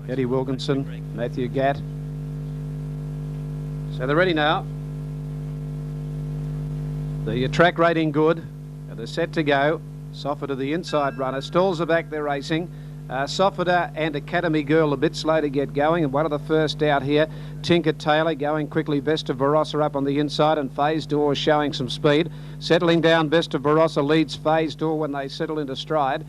Eddie Wilkinson, Matthew Gatt. So they're ready now. The track rating good, and they're set to go. Soffer to the inside runner. Stalls are back, they're racing. Soffita and Academy Girl a bit slow to get going, and one of the first out here, Tinker Taylor going quickly. Best of Barossa up on the inside, and Phase Door showing some speed. Settling down, Best of Barossa leads Phase Door when they settle into stride.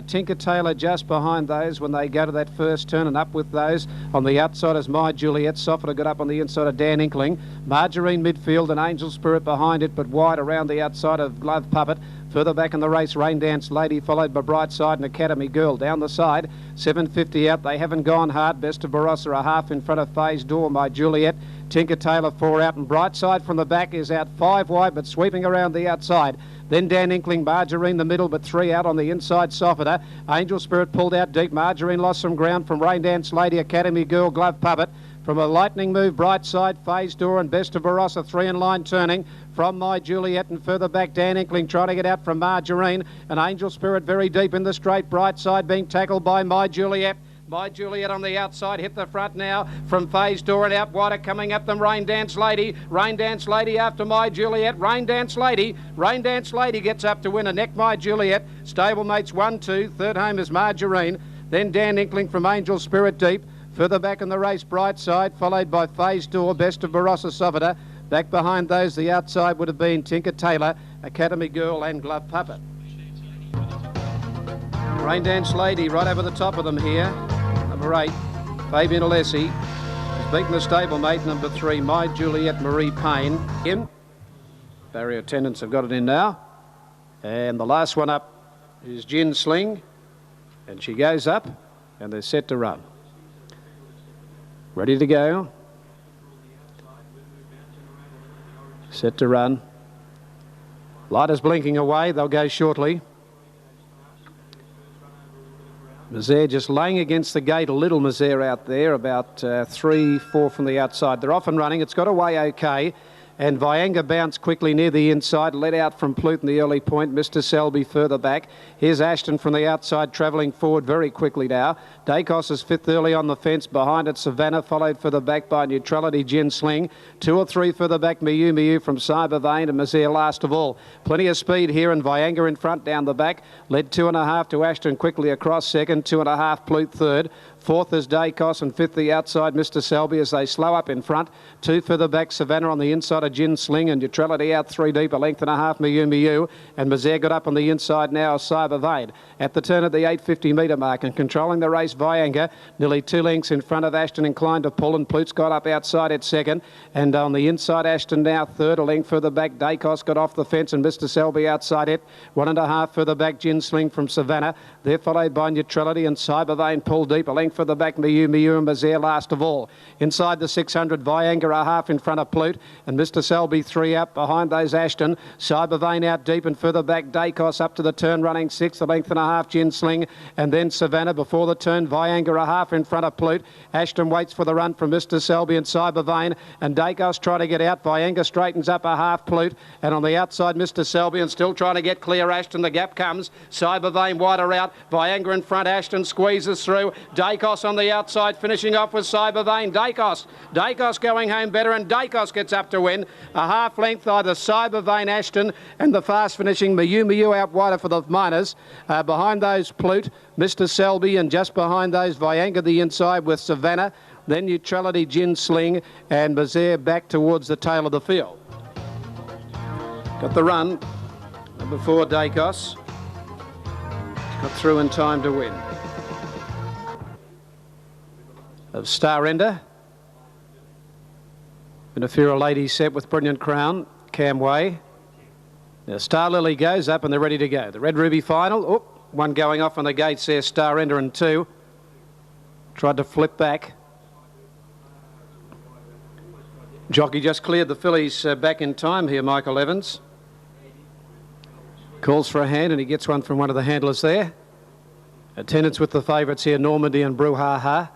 Tinker Taylor just behind those when they go to that first turn, and up with those on the outside is My Juliet. Soffita got up on the inside of Dan Inkling. Margarine midfield and Angel Spirit behind it, but wide around the outside of Glove Puppet. Further back in the race, Rain Dance Lady, followed by Brightside and Academy Girl. Down the side, 750 out. They haven't gone hard. Best of Barossa a half in front of Phase Door, My Juliet. Tinker Taylor 4 out, and Brightside from the back is out 5 wide, but sweeping around the outside. Then Dan Inkling, Margarine the middle, but 3 out on the inside. Soffita. Angel Spirit pulled out deep. Margarine lost some ground from Rain Dance Lady, Academy Girl, Glove Puppet. From a lightning move, Brightside, Phase Door and Best of Barossa, 3 in line turning from My Juliet, and further back Dan Inkling trying to get out from Margarine, and Angel Spirit very deep in the straight. Brightside being tackled by My Juliet. My Juliet on the outside, hit the front now from Phase Door, and out wider coming at them Rain Dance Lady. Rain Dance Lady after My Juliet. Rain Dance Lady. Rain Dance Lady gets up to win a neck. My Juliet. Stablemates 1-2. Third home is Margarine. Then Dan Inkling from Angel Spirit deep. Further back in the race, Brightside, followed by Phase Door, Best of Barossa, Soffita. Back behind those, the outside would have been Tinker Taylor, Academy Girl and Glove Puppet. Rain Dance Lady right over the top of them here. Number 8, Fabian Alessi. Has beaten the stablemate, number 3, My Juliet Marie Payne. In. Barrier attendants have got it in now. And the last one up is Gin Sling. And she goes up, and they're set to run. Ready to go. Set to run. Light is blinking away. They'll go shortly. Mazaire just laying against the gate a little. Mazaire out there, about 3-4 from the outside. They're off and running. It's got away okay. And Vianga bounced quickly near the inside, let out from Plute in the early point. Mr. Selby further back. Here's Ashton from the outside, travelling forward very quickly now. Dacos is 5th early on the fence. Behind it, Savannah, followed further back by Neutrality, Gin Sling. 2 or 3 further back, Miu from Cyber Vein, and Mazaire last of all. Plenty of speed here, and Vianga in front down the back. Led 2.5 to Ashton quickly across second. 2.5 Plute third. 4th is Dacos, and 5th the outside, Mr. Selby, as they slow up in front. 2 further back, Savannah on the inside of Gin Sling, and Neutrality out 3 deep, a length and a half, Miu. And Mazaire got up on the inside now, Cyber Vein. At the turn at the 850 metre mark, and controlling the race, Vianga, nearly 2 lengths in front of Ashton, inclined to pull, and Plute's got up outside at second. And on the inside, Ashton now third, a length further back, Dacos got off the fence, and Mr. Selby outside it. 1.5 further back, Gin Sling from Savannah. They're followed by Neutrality, and Cyber Vein pulled deep, a length further back, Miu and Mazaire last of all. Inside the 600, Vianga a half in front of Plute, and Mr. Selby 3 out behind those Ashton. Cyber Vein out deep, and further back Dacos up to the turn running 6th, a length and a half, Gin Sling, and then Savannah before the turn. Vianga a half in front of Plute. Ashton waits for the run from Mr. Selby and Cyber Vein, and Dacos trying to get out. Vianga straightens up a half, Plute, and on the outside Mr. Selby, and still trying to get clear Ashton. The gap comes. Cyber Vein wider out. Vianga in front. Ashton squeezes through. Dacos on the outside, finishing off with Cyber Vein. Dacos going home better, and Dacos gets up to win. A half length either Cyber Vein, Ashton, and the fast finishing Miu out wider for the minors. Behind those Plute, Mr. Selby, and just behind those Vianga the inside with Savannah. Then Neutrality, Gin Sling, and Mazaire back towards the tail of the field. Got the run. Number 4, Dacos. Got through in time to win. Of Star Ender. Interfera Lady set with Brilliant Crown. Camway. Now Star Lily goes up, and they're ready to go. The Red Ruby final. Oh, one going off on the gates there. Star Ender and 2. Tried to flip back. Jockey just cleared the fillies back in time here, Michael Evans. Calls for a hand, and he gets one from one of the handlers there. Attendance with the favourites here, Normandy and Brouhaha.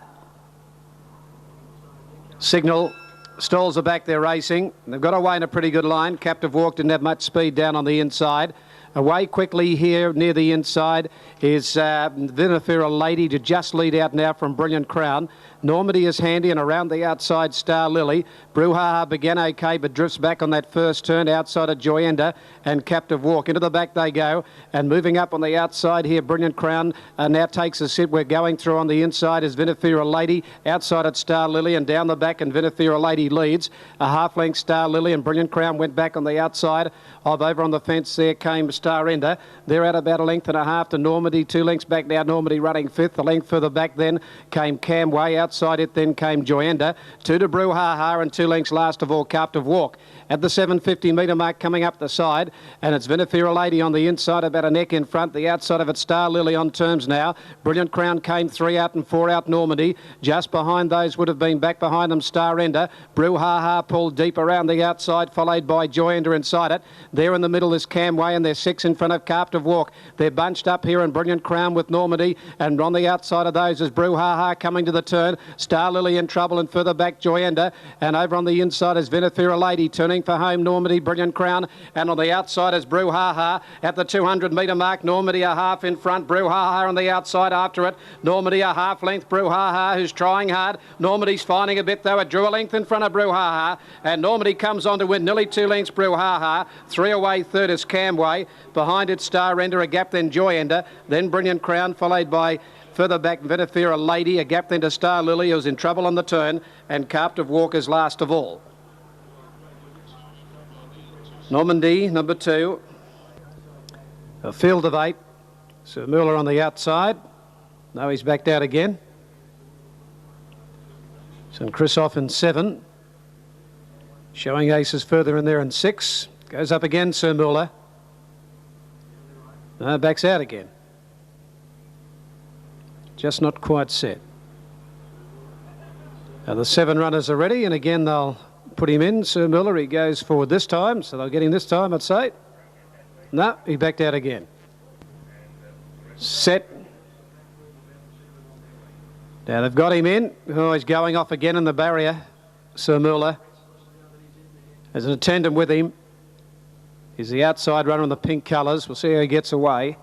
Signal. Stalls are back there racing. They've got away in a pretty good line. Captive Walk didn't have much speed down on the inside. Away quickly here near the inside is Vinifera Lady to just lead out now from Brilliant Crown. Normandy is handy, and around the outside, Star Lily. Brouhaha began okay, but drifts back on that first turn outside of Joyenda and Captive Walk. Into the back they go, and moving up on the outside here, Brilliant Crown now takes a sit. We're going through on the inside is Vinifera Lady. Outside at Star Lily, and down the back, and Vinifera Lady leads. A half-length Star Lily, and Brilliant Crown went back on the outside of over on the fence. There came Star Ender. They're at about a length and a half to Normandy. 2 lengths back now. Normandy running fifth. A length further back then came Camway. Outside it then came Joyenda. 2 to Brouhaha, and 2 lengths last of all Captive Walk. At the 750 metre mark coming up the side, and it's Vinifera Lady on the inside, about a neck in front. The outside of it, Star Lily on terms now. Brilliant Crown came 3 out and 4 out Normandy. Just behind those would have been back behind them Star Ender. Brouhaha pulled deep around the outside, followed by Joyenda inside it. There in the middle is Camway, and they're 6 in front of Captive Walk. They're bunched up here in Brilliant Crown with Normandy, and on the outside of those is Brouhaha coming to the turn. Star Lily in trouble, and further back Joyenda, and over on the inside is Vinifera Lady turning for home. Normandy, Brilliant Crown, and on the outside is Brouhaha at the 200 metre mark. Normandy a half in front, Brouhaha on the outside after it. Normandy a half length, Brouhaha who's trying hard. Normandy's finding a bit though. It drew a length in front of Brouhaha, and Normandy comes on to win nearly 2 lengths. Brouhaha 3 away, third is Camway. Behind it Star Ender, a gap then Joyenda, then Brilliant Crown, followed by further back Vinifera Lady, a gap then to Star Lily, who's in trouble on the turn, and Captive Walk is last of all. Normandy, number 2. A field of 8. Sir Muller on the outside. No, he's backed out again. St. Christoph in 7. Showing aces further in there in 6. Goes up again, Sir Muller. No, backs out again. Just not quite set. Now the 7 runners are ready, and again they'll put him in. Sir Muller, he goes forward this time, so they'll get him this time, I'd say. No, he backed out again. Set. Now they've got him in. Oh, he's going off again in the barrier, Sir Muller. There's an attendant with him. He's the outside runner in the pink colours. We'll see how he gets away.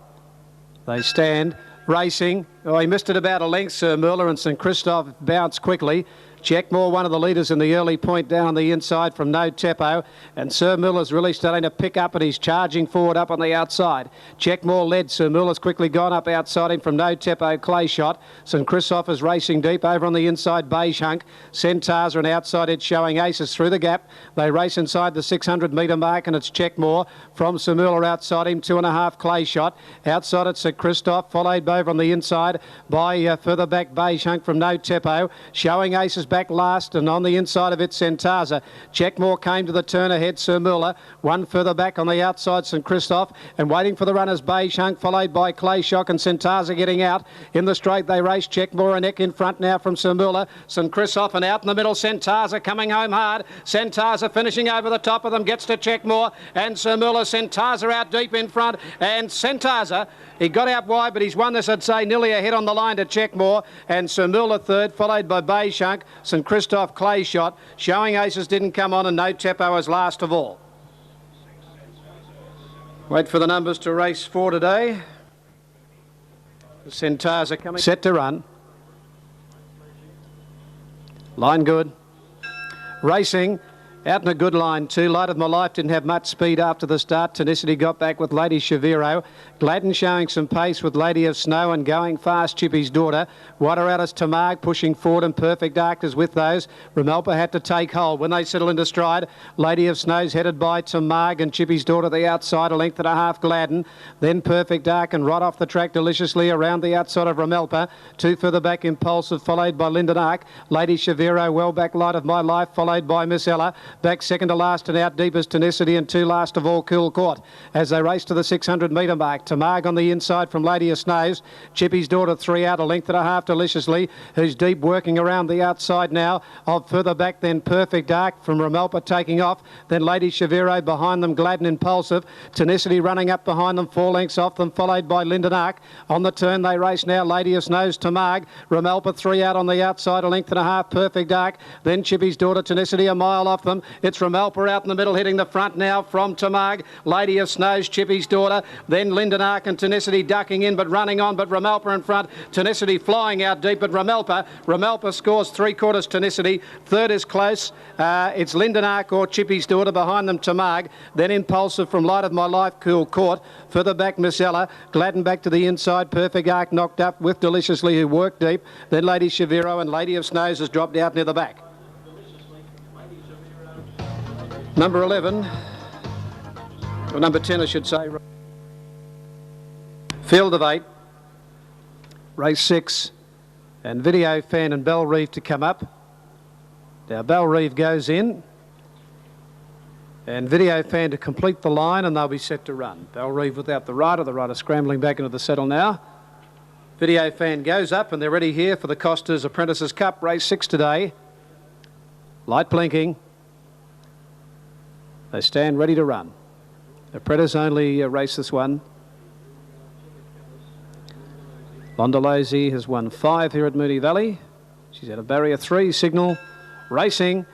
They stand. Racing. Oh, he missed it about a length, Sir Muller, and St. Christoph bounced quickly. Checkmore, one of the leaders in the early point down on the inside from No Tepo, and Sir Muller's really starting to pick up, and he's charging forward up on the outside. Checkmore led. Sir Muller's quickly gone up outside him from No Tepo. Clay shot. St. Christoph is racing deep over on the inside. Beige Hunk. Centaurs are an outside edge showing aces through the gap. They race inside the 600 metre mark, and it's Checkmore from Sir Muller outside him. 2.5 Clay shot. Outside it's St. Christoph, followed over on the inside by further back Beige Hunk from No Tepo. Showing aces back last, and on the inside of it Centaza. Checkmore came to the turn ahead, Sir Muller. One further back on the outside, St. Christoph, and waiting for the runners Beige Hunk, followed by Clay Shock and Centaza getting out. In the straight they race. Checkmore a neck in front now from Sir Muller. St. Christoph, and out in the middle Centaza coming home hard. Centaza finishing over the top of them, gets to Checkmore and Sir Muller. Centaza out deep in front, and Centaza, he got out wide, but he's won this, I'd say, nearly ahead on the line to Checkmore, and Sir Muller third, followed by Beige Hunk. St. Christoph Clay shot. Showing aces didn't come on, and No Tepo was last of all. Wait for the numbers to race for today. Centaza coming. Set to run. Line good. Racing. Out in a good line too. Light of My Life didn't have much speed after the start. Tonicity got back with Lady Shaviro. Gladden showing some pace with Lady of Snow, and going fast Chippy's Daughter. Wider out is Tamag pushing forward, and Perfect Arc is with those. Ramelpa had to take hold. When they settle into stride, Lady of Snow's headed by Tamag, and Chippy's Daughter the outside, a length and a half Gladden. Then Perfect Arc, and right off the track deliciously around the outside of Ramelpa. 2 further back Impulsive, followed by Linden Arc. Lady Shaviro well back Light of My Life, followed by Miss Ella. Back second to last and out deep is Tonicity, and 2 last of all Cool Court. As they race to the 600 metre mark, Tamag on the inside from Lady of Snows. Chippy's Daughter 3 out, a length and a half deliciously, who's deep working around the outside now. Of further back then Perfect Arc from Ramelpa taking off. Then Lady Shaviro behind them, Gladden Impulsive. Tonicity running up behind them, 4 lengths off them, followed by Linden Arc. On the turn they race now. Lady of Snows, Tamag. Ramelpa 3 out on the outside, a length and a half Perfect Arc. Then Chippy's Daughter, Tonicity a mile off them. It's Ramelpa out in the middle, hitting the front now from Tamag. Lady of Snows, Chippy's daughter. Then Linden Ark and Tenacity ducking in, but running on. But Ramelpa in front. Tenacity flying out deep, but Ramelpa scores 3/4 Tenacity. Third is close. It's Linden Ark or Chippy's daughter. Behind them, Tamag. Then Impulsive from Light of My Life, Cool Court. Further back, Miss Ella. Gladden back to the inside. Perfect Arc knocked up with Deliciously, who worked deep. Then Lady Shaviro, and Lady of Snows has dropped out near the back. Number 11, or number 10 I should say. Field of 8, race 6, and Video Fan and Bell Reeve to come up. Now Bell Reeve goes in, and Video Fan to complete the line, and they'll be set to run. Bell Reeve without the rider scrambling back into the saddle now. Video Fan goes up, and they're ready here for the Costas Apprentices Cup, race 6 today. Light blinking. They stand ready to run. Apprentice only race this one. Londolozy has won 5 here at Moonee Valley. She's at a barrier 3 signal. Racing.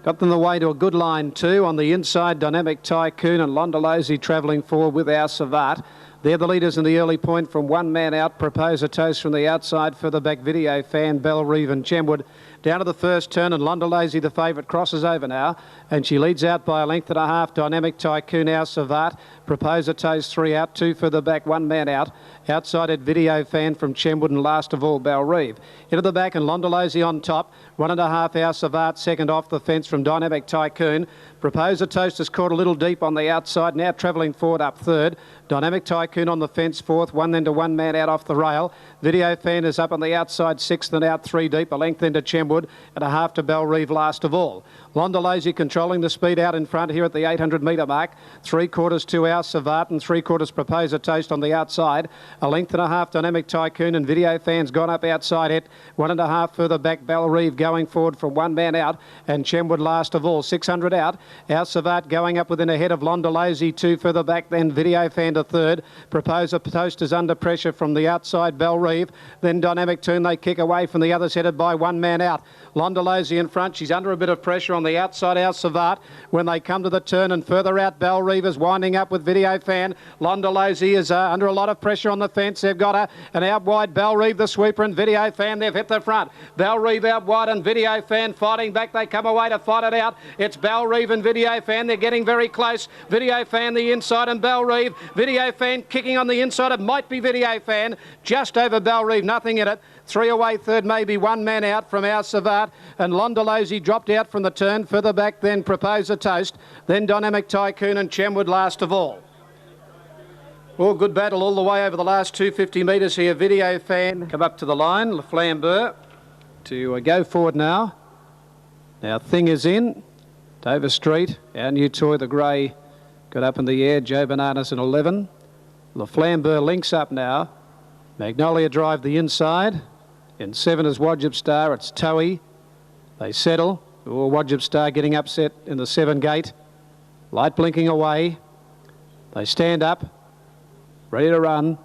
Got them the way to a good line 2 on the inside. Dynamic Tycoon and Londolozy travelling forward with our Savat. They're the leaders in the early point from one man out. Propose a Toast from the outside. Further back, Video Fan, Bell Reeve and Chenwood. Down to the first turn, and Londolozy, the favourite, crosses over now. And she leads out by a length and a half. Dynamic Tycoon, our Savat. Propose a Toast, 3 out. 2 further back, one man out. Outside at Video Fan from Chenwood, and last of all, Bell Reeve. Into the back, and Londolozy on top. 1.5 our Savat, second off the fence from Dynamic Tycoon. Propose a Toast has caught a little deep on the outside, now travelling forward up third. Dynamic Tycoon on the fence fourth, one then to one man out off the rail. Video Fan is up on the outside sixth and out 3 deep, a length into Chenwood and a half to Bell Reeve last of all. Londolozy controlling the speed out in front here at the 800 metre mark. 3/4 to our Savat and 3/4 Propose a Toast on the outside. A length and a half Dynamic Tycoon, and Video Fan's gone up outside it. 1.5 further back, Bell Reeve going forward from one man out, and Chenwood last of all. 600 out. Our Savat going up within a head of Londolozy. 2 further back, then Video Fan to third. Propose a Toast is under pressure from the outside, Bell Reeve. Then Dynamic Tune, they kick away from the others, headed by one man out. Londolozy in front. She's under a bit of pressure on the outside, our Savat. When they come to the turn and further out, Bell Reeve is winding up with Video Fan. Londolozy is under a lot of pressure on the fence. They've got her, and out wide, Bell Reeve, the sweeper, and Video Fan. They've hit the front. Bell Reeve out wide, and Video Fan fighting back. They come away to fight it out. It's Bell Reeve and Video Fan. They're getting very close. Video Fan the inside, and Bell Reeve. Video Fan kicking on the inside. It might be Video Fan. Just over Bell Reeve, nothing in it. 3 away, third, maybe one man out from our Savat, and Londolozy dropped out from the turn. Further back, then Propose a Toast, then Dynamic Tycoon and Chenwood last of all. Oh, good battle all the way over the last 250 metres here. Video Fan come up to the line. Le Flambeur to go forward now. Now Thing is in. Dover Street, our new toy, the grey, got up in the air. Joe Bananas in 11. Le Flambeur links up now. Magnolia Drive the inside. In 7 is Wajib Star. It's Towie. They settle. Oh, Wajib Star getting upset in the 7 gate. Light blinking away. They stand up. Ready to run.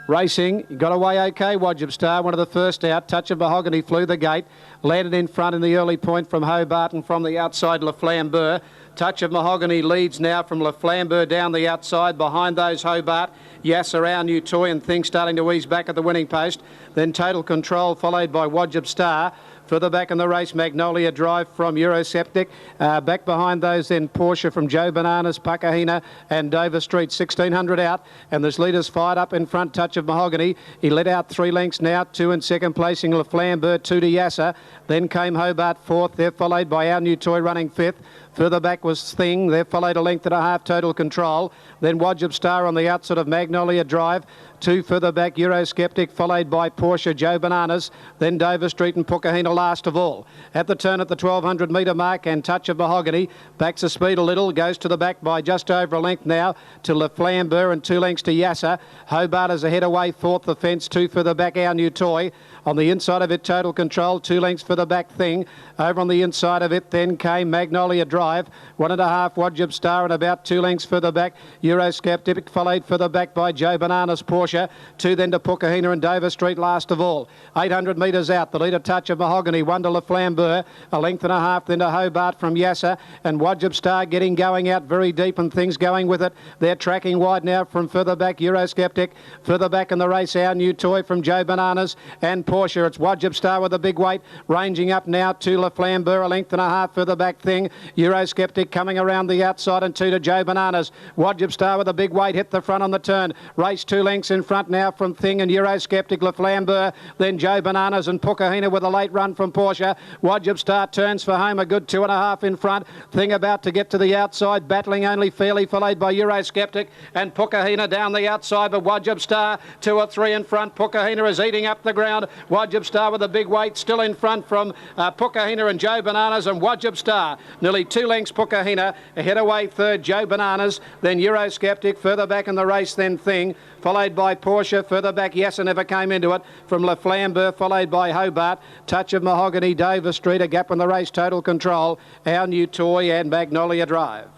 Racing. He got away okay, Wajib Star. One of the first out. Touch of Mahogany flew the gate. Landed in front in the early point from Hobart, and from the outside, Le Flambeur. Touch of Mahogany leads now from Le Flambeur down the outside. Behind those, Hobart. Yasser, our new toy, and Thing starting to ease back at the winning post. Then Total Control, followed by Wajib Star. Further back in the race, Magnolia Drive from Eurosceptic. Back behind those, then Porsche from Joe Bananas, Pakahina and Dover Street. 1600 out, and there's leaders fired up in front. Touch of Mahogany. He led out 3 lengths now. 2 in second placing, Le Flambeur. 2 to Yasser. Then came Hobart fourth. They're followed by our new toy running fifth. Further back was Thing. They're followed a length and a half, Total Control. Then Wajib Star on the outside of Magnolia Drive. 2 further back, Eurosceptic, followed by Porsche, Joe Bananas. Then Dover Street and Pukahina last of all. At the turn at the 1200 metre mark, and Touch of Mahogany backs the speed a little, goes to the back by just over a length now to Le Flambeur, and 2 lengths to Yasser. Hobart is ahead away, fourth the fence. 2 further back, our new toy. On the inside of it, Total Control. 2 lengths for the back, Thing. Over on the inside of it, then came Magnolia Drive. 1.5 Wajib Star, and about 2 lengths further back, Eurosceptic, followed further back by Joe Bananas, Porsche. Porsche. 2 then to Pucahina and Dover Street last of all. 800 metres out. The leader, Touch of Mahogany. 1 to La Flambeur. A length and a half then to Hobart from Yasser. And Wajib Star getting going out very deep and things going with it. They're tracking wide now from further back. Eurosceptic. Further back in the race, Our New Toy from Joe Bananas and Porsche. It's Wajib Star with a big weight. Ranging up now to La Flambeur. A length and a half further back thing. Eurosceptic coming around the outside and 2 to Joe Bananas. Wajib Star with a big weight. Hit the front on the turn. Race 2 lengths in front now from Thing and Eurosceptic. La Flambeur. Then Joe Bananas and Pucahina with a late run from Porsche. Wajib Star turns for home. A good 2.5 in front. Thing about to get to the outside. Battling only fairly, followed by Eurosceptic and Pucahina down the outside. But Wajib Star 2 or 3 in front. Pucahina is eating up the ground. Wajib Star with a big weight still in front from Pucahina and Joe Bananas and Wajib Star. Nearly 2 lengths Pucahina. Ahead away third Joe Bananas. Then Eurosceptic. Further back in the race then Thing. Followed by Porsche. Further back Yasser never came into it. From La Flambeur. Followed by Hobart. Touch of Mahogany. Dover Street. A gap in the race. Total Control. Our New Toy and Magnolia Drive.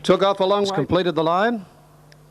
Took off a long way. Completed the line.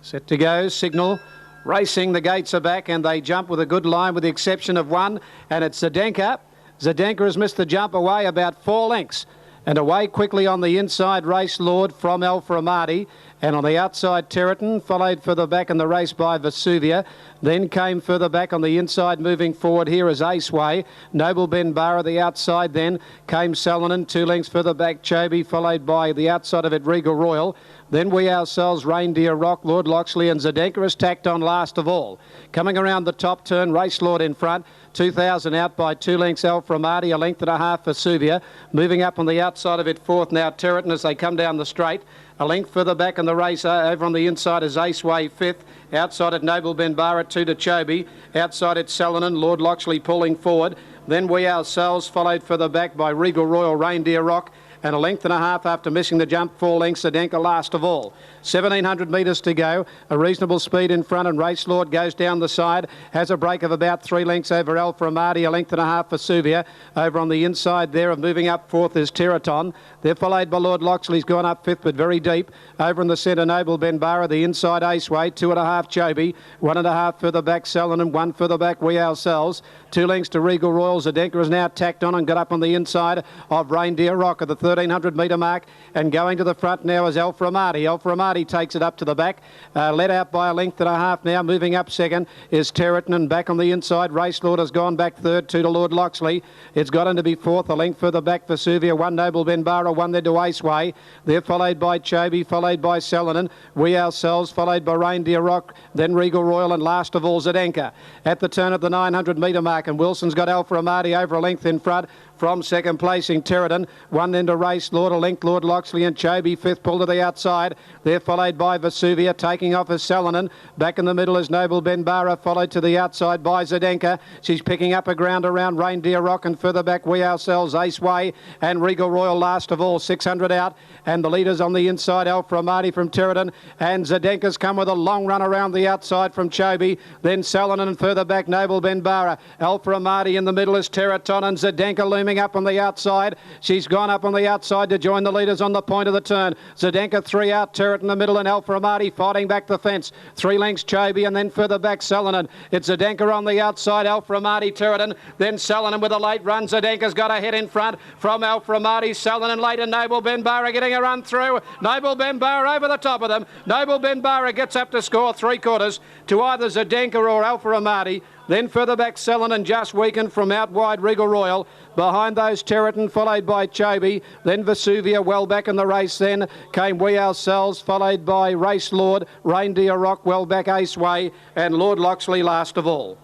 Set to go. Signal. Racing. The gates are back and they jump with a good line with the exception of one. And it's Zdenka. Zdenka has missed the jump away about 4 lengths. And away quickly on the inside, Race Lord from Alfa Amati. And on the outside, Territon, followed further back in the race by Vesuvia. Then came further back on the inside, moving forward here is Aceway. Noble Ben Barra, the outside then came Salonen, 2 lengths further back, Chobe, followed by the outside of it, Regal Royal. Then we ourselves, Reindeer Rock, Lord Loxley and Zdenka is tacked on last of all. Coming around the top turn, Race Lord in front. 2,000 out by 2 lengths, Alfa Amati, a length and a half for Vesuvia. Moving up on the outside of it, fourth now, Territon as they come down the straight. A length further back in the race, over on the inside is Aceway, fifth. Outside at Noble Ben Barra, 2 to Chobe. Outside at Salonen, Lord Loxley pulling forward. Then we ourselves, followed further back by Regal Royal, Reindeer Rock. And a length and a half after missing the jump, 4 lengths, Zdenka last of all. 1,700 metres to go, a reasonable speed in front and Race Lord goes down the side, has a break of about 3 lengths over Alfa Amati, a length and a half for Vesuvia. Over on the inside there of moving up fourth is Territon. They're followed by Lord Loxley's gone up fifth but very deep. Over in the centre, Noble Ben Barra, the inside Aceway, 2.5 Chobe, 1.5 further back Selen and 1 further back we ourselves. 2 lengths to Regal Royal. Zdenka is now tacked on and got up on the inside of Reindeer Rock at the 1,300 metre mark, and going to the front now is Alfa Amati. Alfa Amati takes it up to the back, led out by a length and a half now. Moving up second is Territon, and back on the inside Race Lord has gone back third, 2 to Lord Loxley. It's got him to be fourth, a length further back for Vesuvia, 1 Noble Ben Barra, 1 there to Aceway. They're followed by Chobe, followed by Salonen, we ourselves, followed by Reindeer Rock, then Regal Royal, and last of all Zdenka. At the turn of the 900 metre mark, and Wilson's got Alfa Amati over a length in front. From second placing Territon, 1 into Race Lord, a length Lord Loxley and Chobe, fifth pull to the outside. They're followed by Vesuvia, taking off as Salonen. Back in the middle is Noble Ben Barra, followed to the outside by Zdenka. She's picking up a ground around Reindeer Rock, and further back we ourselves, Aceway and Regal Royal last of all, 600 out. And the leaders on the inside, Alfa Amati from Territon, and Zdenka's come with a long run around the outside from Chobe. Then Salonen, and further back Noble Ben Barra. Alfa Amati in the middle is Territon, and Zdenka looming up on the outside. She's gone up on the outside to join the leaders on the point of the turn. Zdenka 3 out, Territon in the middle, and Alfa Amati fighting back the fence. 3 lengths Chobe, and then further back Salonen. It's Zdenka on the outside, Alfa Amati, Territon, then Salonen with a late run. Zdenka's got a head in front from Alfa Amati, Salonen late, and Noble Ben Barra getting a run through. Noble Ben Barra over the top of them. Noble Ben Barra gets up to score 3/4 to either Zdenka or Alfa Amati. Then further back Salonen just weakened from out wide Regal Royal. Behind those Territon, followed by Chobe. Then Vesuvia well back in the race. Then came we ourselves, followed by Race Lord, Reindeer Rock well back Aceway, and Lord Loxley last of all.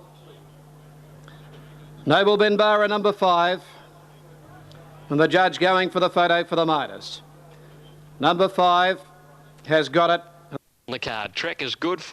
Noble Ben Barra number 5. And the judge going for the photo for the Midas. Number 5 has got it. The card. Trek is good for